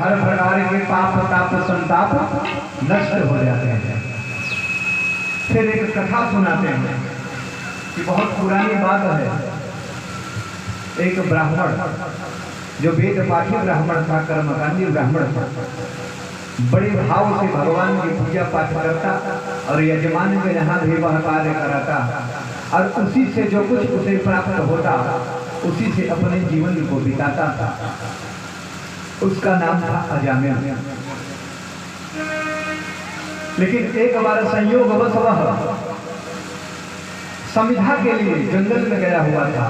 हर प्रकार के पाप ताप संताप नष्ट हो जाते हैं। फिर एक कथा सुनाते हैं कि बहुत पुरानी बात है। एक ब्राह्मण जो वेद पाठी ब्राह्मण था, कर्मकांडी ब्राह्मण था, बड़े भाव से भगवान की पूजा पाठ करता और यजमान के यहाँ भी वह कार्य कराता और उसी से जो कुछ उसे प्राप्त होता उसी से अपने जीवन को बिताता था। उसका नाम था अजामिल। लेकिन एक बार संयोगवश वह समिधा के लिए जंगल में गया हुआ था।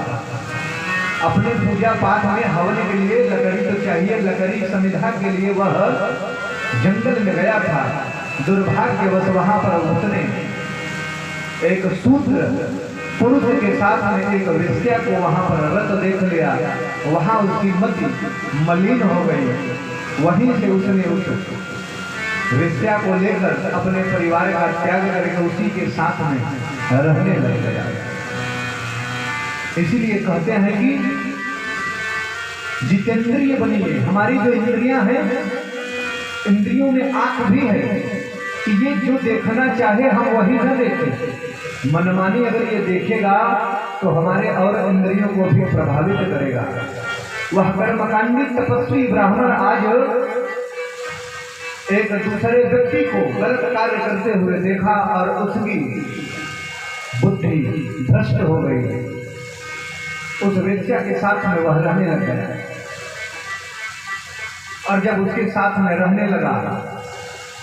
अपने पूजा पाठ में हवन के लिए लकड़ी तो चाहिए, लकड़ी समिधा के लिए वह जंगल में गया था। दुर्भाग्यवश वहां पर उसने एक शूद्र पुरुष के साथ में एक वेश्या को वहां पर रत देख लिया। वहां उसकी मति मलिन हो गई। वहीं से उसने उस वेश्या को लेकर अपने परिवार का त्याग करके उसी के साथ में रहने लग गया। इसीलिए कहते हैं कि जितेंद्रिय बनिए। हमारी जो इंद्रियां हैं, इंद्रियों में आंख भी है कि ये जो देखना चाहे हम वही न देखें। मनमानी अगर ये देखेगा तो हमारे और इंद्रियों को भी प्रभावित करेगा। वह कर्मकांडी तपस्वी ब्राह्मण आज एक दूसरे व्यक्ति को गलत कार्य करते हुए देखा और उसकी बुद्धि भ्रष्ट हो गई। उस वेश्या के साथ में वह रहने लग गया और जब उसके साथ में रहने लगा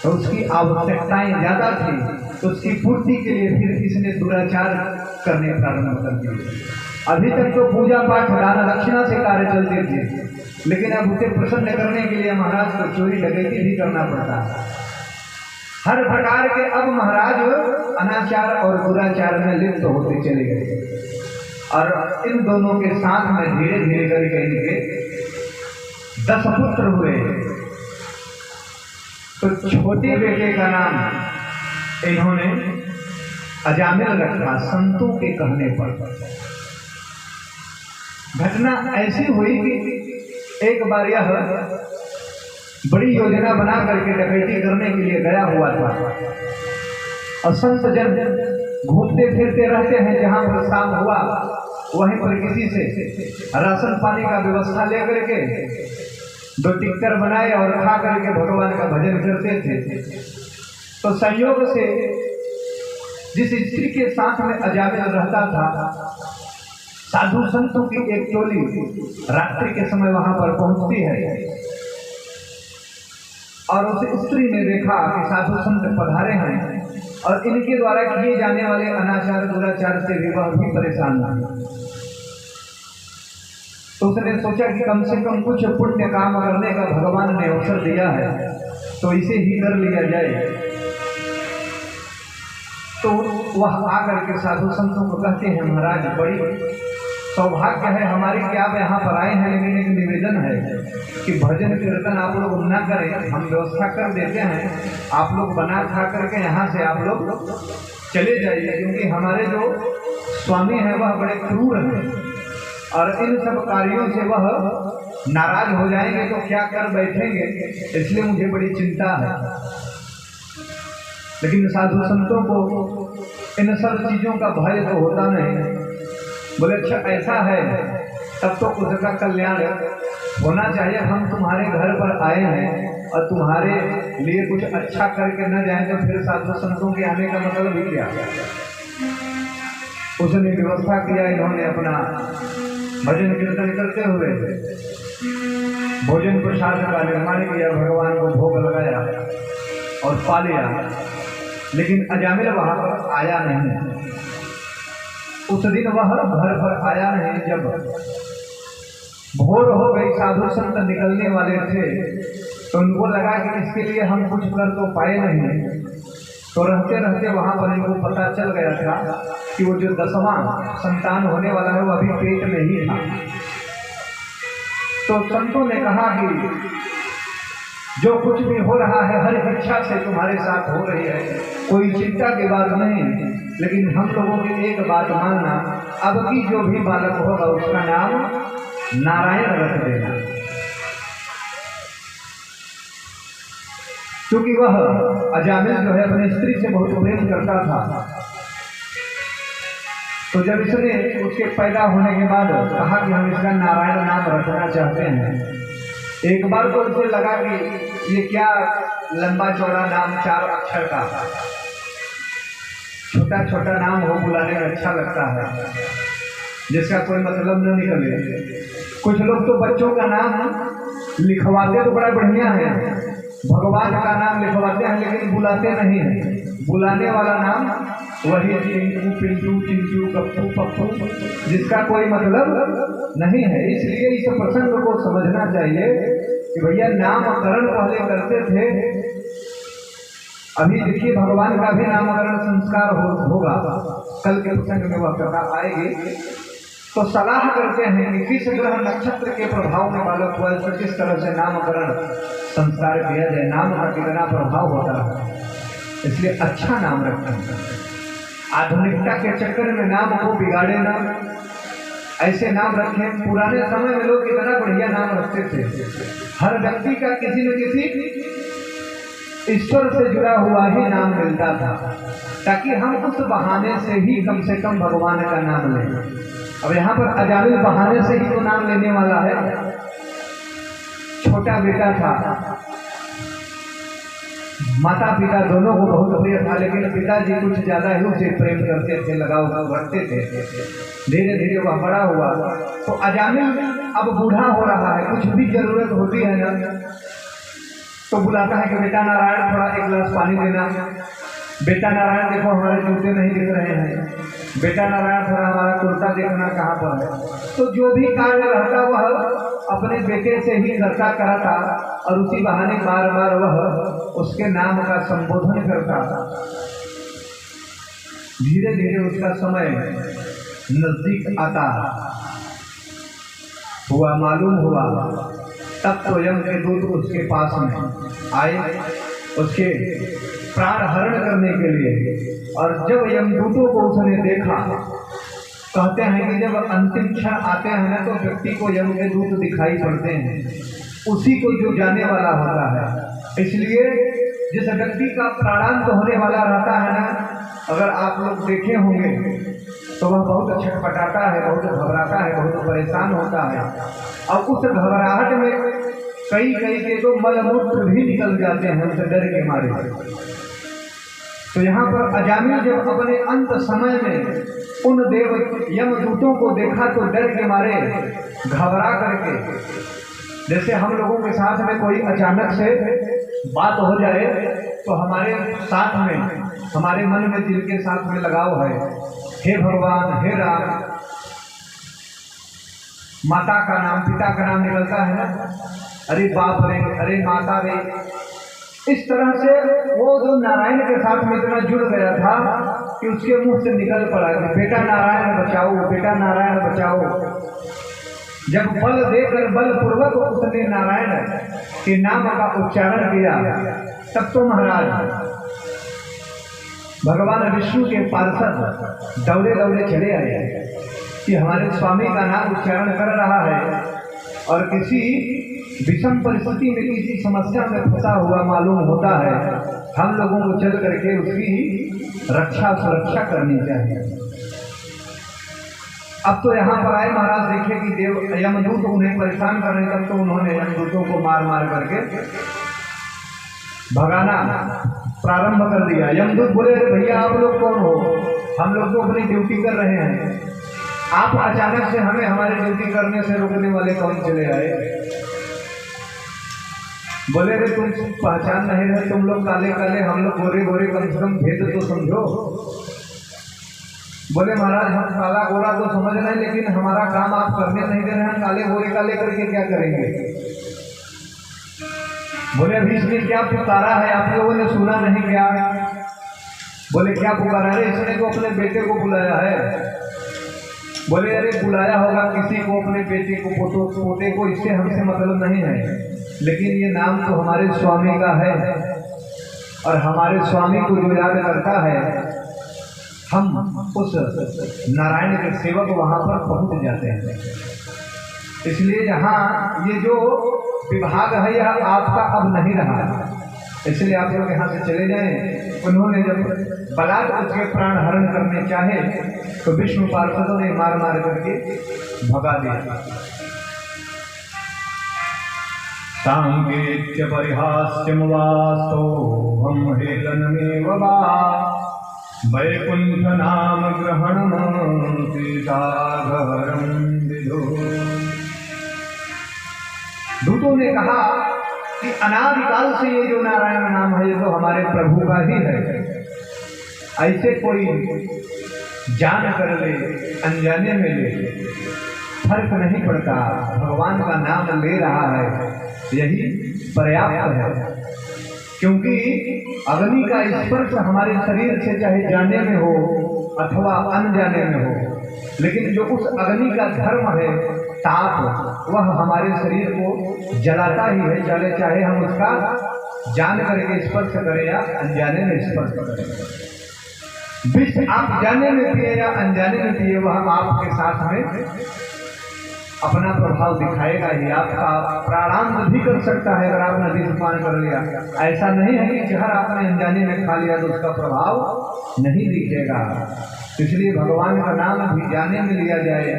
तो उसकी आवश्यकताएं ज्यादा थी। तो उसकी पूर्ति के लिए फिर इसने दुराचार करने प्रारंभ कर दिए। अभी तक तो पूजा पाठ दान दक्षिणा से कार्य चलते थे, लेकिन अब उसे प्रसन्न करने के लिए महाराज को चोरी डकैती भी करना पड़ता। हर प्रकार के अब महाराज अनाचार और दुराचार में लिप्त होते चले गए और इन दोनों के साथ में धीरे धीरे करके इनके 10 पुत्र हुए। तो छोटे बेटे का नाम इन्होंने अजामिल रखा, संतों के कहने पर। घटना ऐसी हुई कि एक बार यह बड़ी योजना बना करके डकैती करने के लिए गया हुआ था और संत जन घूमते फिरते रहते हैं। जहां पर शाम हुआ वहीं पर किसी से राशन पानी का व्यवस्था लेकर के 2 टिक्कर बनाए और खा करके भगवान का भजन करते थे। तो संयोग से जिस स्त्री के साथ में अजामिल रहता था, साधु संतों की एक टोली रात्रि के समय वहां पर पहुंचती है और उस स्त्री ने देखा कि साधु संत पधारे हैं और इनके द्वारा किए जाने वाले अनाचार दुराचार से वह भी परेशान था। तो उसने सोचा कि कम से कम कुछ पुण्य काम करने का भगवान ने अवसर दिया है तो इसे ही कर लिया जाए। तो वह आकर के साधु संतों को कहते हैं, महाराज बड़ी सौभाग्य है हमारी कि आप यहाँ पर आए हैं, लेकिन एक निवेदन है कि भजन कीर्तन आप लोग न करें, हम व्यवस्था कर देते हैं, आप लोग बना खा करके यहाँ से आप लोग चले जाइए, क्योंकि हमारे जो स्वामी हैं वह बड़े क्रूर हैं और इन सब कार्यों से वह नाराज हो जाएंगे तो क्या कर बैठेंगे, इसलिए मुझे बड़ी चिंता है। लेकिन साधु संतों को इन सब चीजों का भय तो होता नहीं। बोले अच्छा ऐसा है तब तो उसका कल्याण होना चाहिए। हम तुम्हारे घर पर आए हैं और तुम्हारे लिए कुछ अच्छा करके न जाए तो फिर साधु संतों के आने का मतलब ही क्या। उसने व्यवस्था किया, इन्होंने अपना भजन कीर्तन करते हुए भोजन प्रसाद का निर्माण किया, भगवान को भोग लगाया और पा लिया। लेकिन अजामिल वहां पर आया नहीं। उस दिन वह घर पर आया नहीं। जब भोर हो गई, साधु संत निकलने वाले थे तो उनको लगा कि इसके लिए हम कुछ कर तो पाए नहीं। तो रहते रहते वहां पर इनको पता चल गया था कि वो जो 10वां संतान होने वाला है वो अभी पेट में ही था। तो संतों ने कहा कि जो कुछ भी हो रहा है हर इच्छा से तुम्हारे साथ हो रही है, कोई चिंता की बात नहीं, लेकिन हम लोगों की एक बात मानना, अब की जो भी बालक होगा उसका नाम नारायण रख देना। क्योंकि वह अजामिल जो है अपनी स्त्री से बहुत प्रेम करता था। तो जब इसने उसके पैदा होने के बाद कहा कि हम इसका नारायण नाम रखना चाहते हैं, एक बार तो उसे लगा कि ये क्या लंबा चौड़ा नाम 4 अक्षर का, छोटा छोटा नाम हो बुलाने में अच्छा लगता है, जिसका कोई मतलब न निकले। कुछ लोग तो बच्चों का नाम लिखवाते तो बड़ा बढ़िया है, भगवान का नाम लिखवाते हैं लेकिन बुलाते नहीं है। बुलाने वाला नाम वही टिंकू पिंटू चिंटू कप्पू पप्पू, जिसका कोई मतलब नहीं है। इसलिए इस प्रसंग को समझना चाहिए कि भैया नामकरण पहले करते थे, अभी देखिए भगवान का भी नामकरण संस्कार होगा, कल के प्रसंग में वह कथा आएगी। तो सलाह करते हैं कि किस ग्रह नक्षत्र के प्रभाव में बालक हुआ, तो किस तरह से नामकरण संस्कार किया जाए, नाम का कितना प्रभाव होता है, इसलिए अच्छा नाम रखें। आधुनिकता के चक्कर में नाम को बिगाड़े ना, ऐसे नाम रखें। पुराने समय में लोग इतना बढ़िया नाम रखते थे, हर व्यक्ति का किसी न किसी ईश्वर से जुड़ा हुआ ही नाम मिलता था, ताकि हम उस बहाने से ही कम से कम भगवान का नाम लें। अब यहाँ पर अजामिल बहाने से ही तो नाम लेने वाला है। छोटा बेटा था, माता पिता दोनों को बहुत प्रिय था, लेकिन पिताजी कुछ ज्यादा ही उसे प्रेम करते थे, लगाव रखते थे। धीरे धीरे वह बड़ा हुआ तो अजामिल अब बूढ़ा हो रहा है, कुछ भी जरूरत होती है ना तो बुलाता है कि बेटा नारायण थोड़ा 1 गिलास पानी देना, बेटा नारायण देखो हमारे जूते नहीं दिख रहे हैं, बेटा नारायण थोड़ा हमारा कुर्ता देखना कहाँ पर है। तो जो भी कार्य रहता वह अपने बेटे से ही करता कराता, और उसी बहाने बार बार वह उसके नाम का संबोधन करता था। धीरे धीरे उसका समय नजदीक आता हुआ, मालूम हुआ, तब तो यम के दूत उसके पास में आए उसके प्राण हरण करने के लिए। और जब यमदूतों को उसने देखा, कहते हैं कि जब अंतिम क्षण आते हैं ना तो व्यक्ति को यम के दूत दिखाई पड़ते हैं, उसी को जो जाने वाला होता है। इसलिए जिस व्यक्ति का प्राणांत होने वाला रहता है ना, अगर आप लोग देखे होंगे तो वह बहुत छटपटाता है, बहुत घबराता है, बहुत परेशान होता है, और उस घबराहट में कई के तो मलमूत्र भी निकल जाते हैं उनसे डर के मारे। तो यहाँ पर अजामिल जब अपने अंत समय में उन देव यमदूतों को देखा तो डर के मारे घबरा करके, जैसे हम लोगों के साथ में कोई अचानक से बात हो जाए तो हमारे साथ में, हमारे मन में जिनके साथ में लगाव है, हे भगवान, हे राम, माता का नाम, पिता का नाम निकलता है ना, अरे बाप रे, अरे माता रे। इस तरह से वो जो नारायण के साथ में इतना जुड़ गया था कि उसके मुंह से निकल पड़ा कि बेटा नारायण बचाओ, बेटा नारायण बचाओ। जब बल देकर बलपूर्वक उसने नारायण के नाम का उच्चारण किया, तब तो महाराज भगवान विष्णु के पार्षद दौड़े दौड़े चले आए कि हमारे स्वामी का नाम उच्चारण कर रहा है और किसी विषम परिस्थिति में, किसी समस्या में फंसा हुआ मालूम होता है, हम लोगों को चल करके उसकी रक्षा सुरक्षा करनी चाहिए। अब तो यहाँ पर आए महाराज, देखिए कि देव यमदूत उन्हें परेशान करने तक तो उन्होंने यमदूतों को मार मार करके भगाना प्रारंभ कर दिया। यमदूत बोले, अरे भैया आप लोग कौन हो, हम लोग तो अपनी ड्यूटी कर रहे हैं, आप अचानक से हमें हमारी ड्यूटी करने से रोकने वाले कौन चले आए। बोले, रे तुम पहचान नहीं रहे, तुम लोग काले काले, हम लोग गोरे गोरे, कम से कम भेद तो समझो। बोले, महाराज हम काला गोरा तो समझ रहे हैं, लेकिन हमारा काम आप करने नहीं दे रहे हैं, काले गोरे काले करके क्या करेंगे। बोले, अभी इसमें क्या पुकारा है, आप लोगों ने सुना नहीं क्या। बोले, क्या पुकारा है, इसने तो अपने बेटे को बुलाया है। बोले, अरे बुलाया होगा किसी को, अपने बेटे को, पोते को, इससे हमसे मतलब नहीं है, लेकिन ये नाम तो हमारे स्वामी का है, और हमारे स्वामी को जो याद करता है, हम उस नारायण के सेवक वहां पर पहुंच जाते हैं। इसलिए जहाँ ये जो विभाग है यह आपका अब नहीं रहा, इसलिए आप लोग यहाँ से चले जाएं। उन्होंने जब बलात् उसके प्राण हरण करने चाहे तो विष्णु पार्षदों ने मार मार करके भगा दिया। सांकेत्य परिहास्यम वास्तोहम हेलनमेव वा वैकुंठ नाम ग्रहणम सीताघरम विदो। दूतों ने कहा कि अनादिकाल से ये जो नारायण नाम है ये तो हमारे प्रभु का ही है। ऐसे कोई जान कर ले अनजाने में ले फर्क नहीं पड़ता, भगवान का नाम ले रहा है यही पर्याप्त है। क्योंकि अग्नि का स्पर्श हमारे शरीर से चाहे जाने में हो अथवा अनजाने में हो, लेकिन जो उस अग्नि का धर्म है ताप, वह हमारे शरीर को जलाता ही है, जले चाहे हम उसका जान करके स्पर्श करें या अनजाने में स्पर्श करें। विष आप जाने में पिए या अनजाने में पिए, वह आपके साथ में अपना प्रभाव दिखाएगा ही। आपका प्राणांत भी कर सकता है अगर आपने नदी से पान कर लिया। ऐसा नहीं है कि जहर आपने अनजाने में खा लिया तो उसका प्रभाव नहीं दिखेगा। इसलिए भगवान का नाम भी जाने में लिया जाए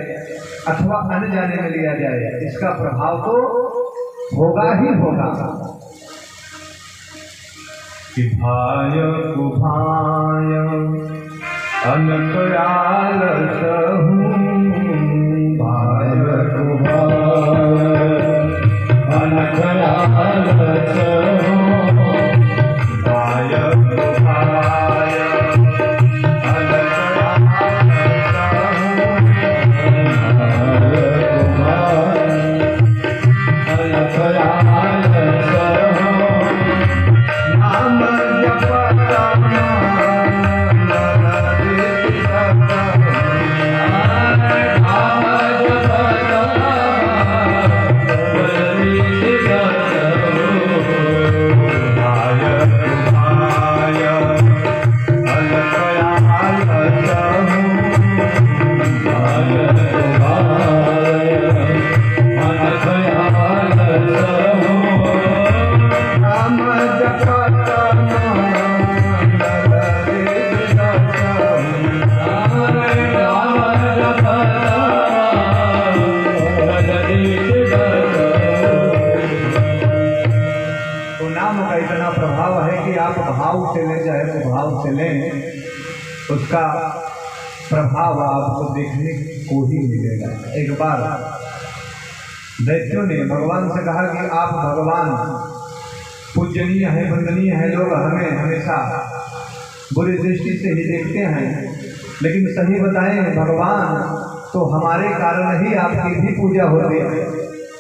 अथवा अनजाने में लिया जाए, इसका प्रभाव तो होगा ही होगा। कि भाय कुभाय अनकयाल सहू, भाय कुभाय अनकयाल सहू, भाय कुभाय उसका प्रभाव आपको देखने को ही मिलेगा। एक बार दैत्यों ने भगवान से कहा कि आप भगवान पूजनीय है, वंदनीय है, लोग हमें हमेशा बुरी दृष्टि से ही देखते हैं, लेकिन सही बताएं भगवान तो हमारे कारण ही आपकी भी पूजा होती है।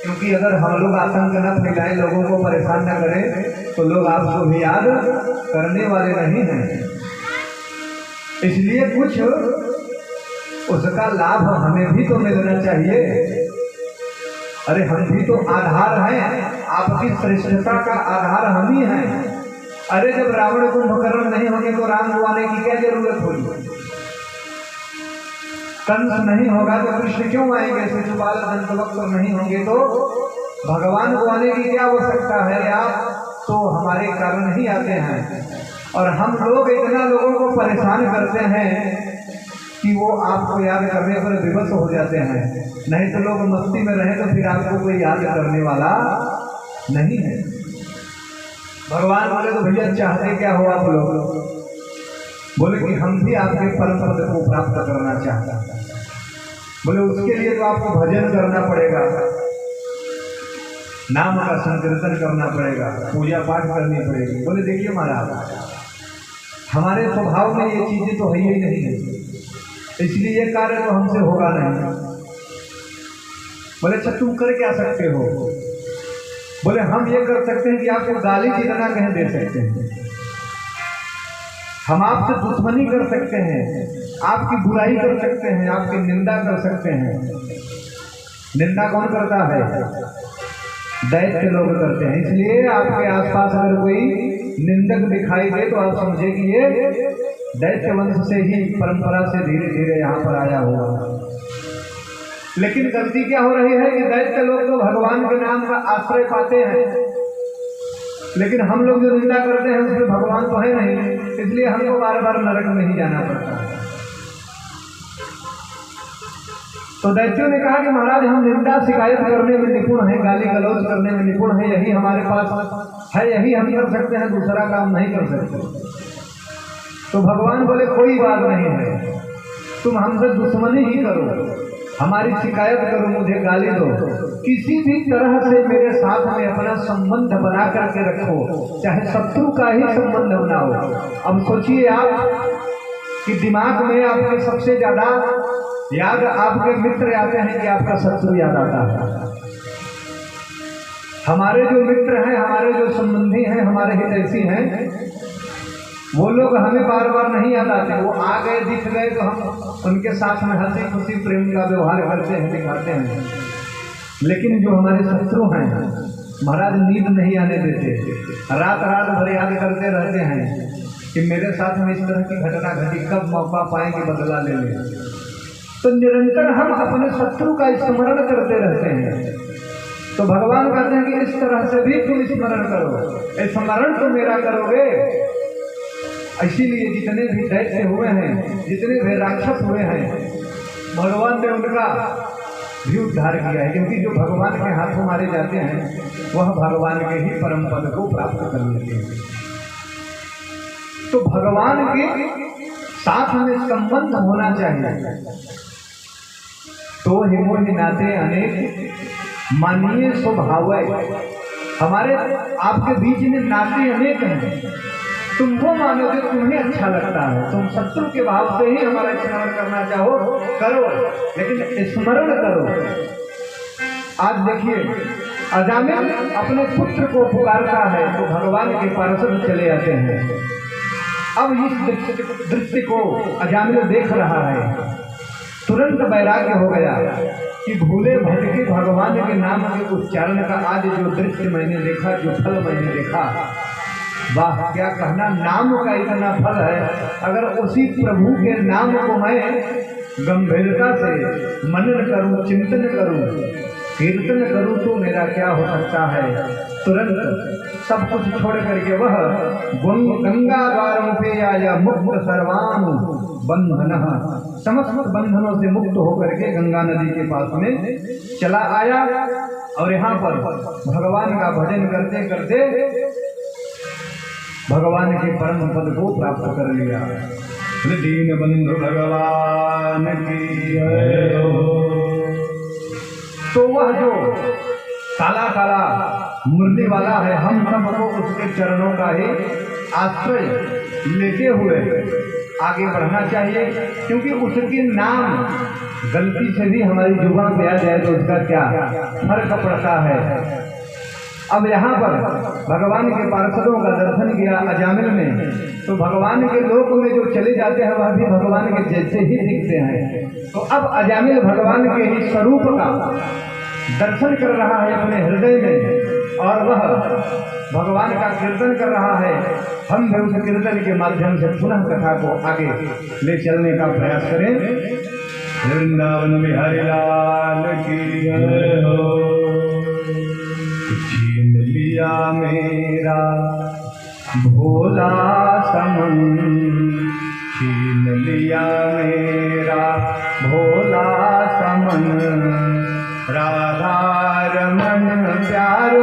क्योंकि अगर हम लोग आतंक न फैलाएं, लोगों को परेशान न करें, तो लोग आपको भी याद करने वाले नहीं हैं। इसलिए कुछ उसका लाभ हमें भी तो मिलना चाहिए। अरे हम भी तो आधार हैं, आपकी श्रेष्ठता का आधार हम ही हैं। अरे जब रावण कुंभकर्ण नहीं होंगे तो राम को आने की क्या जरूरत होगी? कंस नहीं होगा तो कृष्ण क्यों आएंगे? शिशुपाल दंतवक्र नहीं होंगे तो भगवान को आने की क्या आवश्यकता है? आप तो हमारे कारण ही आते हैं। और हम लोग इतना लोगों को परेशान करते हैं कि वो आपको याद करने पर विवश हो जाते हैं। नहीं तो लोग मस्ती में रहे तो फिर आपको कोई याद करने वाला नहीं है। भगवान बोले तो भैया चाहते क्या हो आप लोग? बोले कि हम भी आपके परम पद को प्राप्त करना चाहते हैं। बोले उसके लिए तो आपको भजन करना पड़ेगा, नाम का संकीर्तन करना पड़ेगा, पूजा पाठ करनी पड़ेगी। बोले देखिए महाराज, हमारे स्वभाव में ये चीजें तो है ही नहीं है, इसलिए ये कार्य तो हमसे होगा नहीं। बोले अच्छा तुम कर क्या सकते हो? बोले हम ये कर सकते हैं कि आपको गाली जितना कहें दे सकते हैं, हम आपसे दुश्मनी कर सकते हैं, आपकी बुराई कर सकते हैं, आपकी निंदा कर सकते हैं। निंदा कौन करता है? दैत्य लोग करते हैं। इसलिए आपके आसपास अगर कोई निंदक दिखाई दे तो आप समझे कि ये दैत्य वंश से ही परंपरा से धीरे धीरे यहाँ पर आया हुआ। लेकिन गलती क्या हो रही है कि दैत्य लोग तो भगवान के नाम का आश्रय पाते हैं, लेकिन हम लोग जो निंदा करते हैं उसमें भगवान तो है नहीं, इसलिए हमको बार बार नरक में ही जाना पड़ता है। तो दैत्यों ने कहा कि महाराज हम निंदा शिकायत करने में निपुण हैं, गाली गलौज करने में निपुण हैं, यही हमारे पास है, यही हम कर सकते हैं, दूसरा काम नहीं कर सकते। तो भगवान बोले कोई बात नहीं है, तुम हमसे दुश्मनी ही करो, हमारी शिकायत करो, मुझे गाली दो, किसी भी तरह से मेरे साथ में अपना संबंध बना करके रखो, चाहे शत्रु का ही संबंध बनाओ। अब सोचिए आप कि दिमाग में आपके सबसे ज्यादा याद आपके मित्र आते हैं कि आपका शत्रु याद आता है। हमारे जो मित्र हैं, हमारे जो संबंधी हैं, हमारे हितैषी हैं, वो लोग हमें बार बार नहीं याद आते। वो आ गए, दिख गए तो हम उनके साथ में हंसी खुशी प्रेम का व्यवहार करते हैं, दिखाते हैं। लेकिन जो हमारे शत्रु हैं महाराज नींद नहीं आने देते, रात रात भर याद करते रहते हैं कि मेरे साथ में इस तरह की घटना घटी, कब मौका पाएंगे बदला ले लें। तो निरंतर हम अपने शत्रु का स्मरण करते रहते हैं। तो भगवान कहते हैं कि इस तरह से भी तुम स्मरण करो, स्मरण तो मेरा करोगे। इसीलिए जितने भी दैत्य हुए हैं, जितने भी राक्षस हुए हैं, भगवान ने उनका भी उद्धार किया है, क्योंकि जो भगवान के हाथों मारे जाते हैं वह भगवान के ही परम पद को प्राप्त कर लेते हैं। तो भगवान के साथ में संबंध होना चाहिए। तो हिमो नाते अनेक मानिए स्वभाव, हमारे आपके बीच में नाते अनेक हैं, तुम वो मानो जो तुम्हें अच्छा लगता है। तुम शत्रु के भाव से ही हमारा स्मरण करना चाहो करो, लेकिन स्मरण करो। आज देखिए अजामिल अपने पुत्र को पुकारता है तो भगवान के पार्षद चले आते हैं। अब इस दृश्य को अजामिल देख रहा है, तुरंत वैराग्य हो गया कि भूले भटके भगवान के नाम के उच्चारण का आज जो दृश्य मैंने देखा, जो फल मैंने देखा, वाह क्या कहना, नाम का इतना फल है। अगर उसी प्रभु के नाम को मैं गंभीरता से मनन करूं, चिंतन करूं, कीर्तन करूं तो मेरा क्या हो सकता है। तुरंत सब कुछ छोड़ करके वह गंगा द्वारों पे आया, मुक्त सर्वानु बंधन, समस्त बंधनों से मुक्त होकर के गंगा नदी के पास में चला आया। और यहाँ पर भगवान का भजन करते करते भगवान के परम पद को प्राप्त कर लिया। दीन बंधु भगवान की जय हो। तो वह जो काला काला मुरली वाला है, हम सबको उसके चरणों का ही आश्रय लेते हुए आगे बढ़ना चाहिए, क्योंकि उसके नाम गलती से भी हमारी जुबान पे आ जाए तो उसका क्या फर्क पड़ता है। अब यहाँ पर भगवान के पार्षदों का दर्शन किया अजामिल ने, तो भगवान के लोक में जो चले जाते हैं वह भी भगवान के जैसे ही दिखते हैं। तो अब अजामिल भगवान के ही स्वरूप का दर्शन कर रहा है अपने हृदय में, और वह भगवान का कीर्तन कर रहा है। हम भी उस कीर्तन के माध्यम से पुनः कथा को आगे ले चलने का प्रयास करें। वृंदावन बिहारी लाल की जय हो। छीन लिया मेरा भोला समन, छीन लिया मेरा भोला समन, राधा रमन प्यारो